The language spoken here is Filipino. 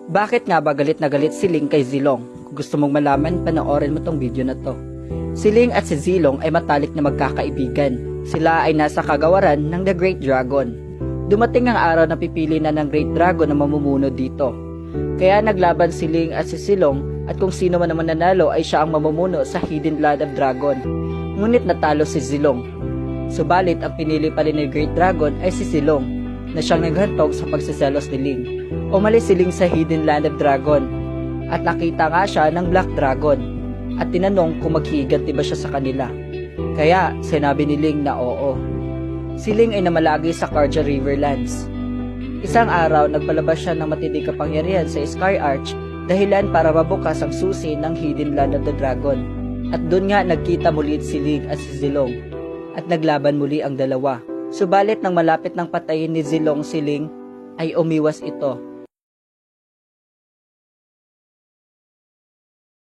Bakit nga ba galit na galit si Ling kay Zilong? Kung gusto mong malaman, panoorin mo tong video na to. Si Ling at si Zilong ay matalik na magkakaibigan. Sila ay nasa kagawaran ng The Great Dragon. Dumating ang araw na pipili na ng Great Dragon na mamumuno dito. Kaya naglaban si Ling at si Zilong at kung sino man naman nanalo ay siya ang mamumuno sa Hidden Land of Dragon. Ngunit natalo si Zilong. Subalit ang pinili pa rin ni Great Dragon ay si Zilong na siyang naghantog sa pagsiselos ni Ling. Umalis si Ling sa Hidden Land of Dragon at nakita nga siya ng Black Dragon at tinanong kung maghihiganti ba siya sa kanila. Kaya sinabi ni Ling na oo. Si Ling ay namalagi sa Karja Riverlands. Isang araw nagpalabas siya ng matinding kapangyarihan sa Sky Arch dahilan para mabukas ang susi ng Hidden Land of the Dragon. At doon nga nagkita muli si Ling at si Zilong at naglaban muli ang dalawa. Subalit nang malapit ng patayin ni Zilong si Ling ay umiwas ito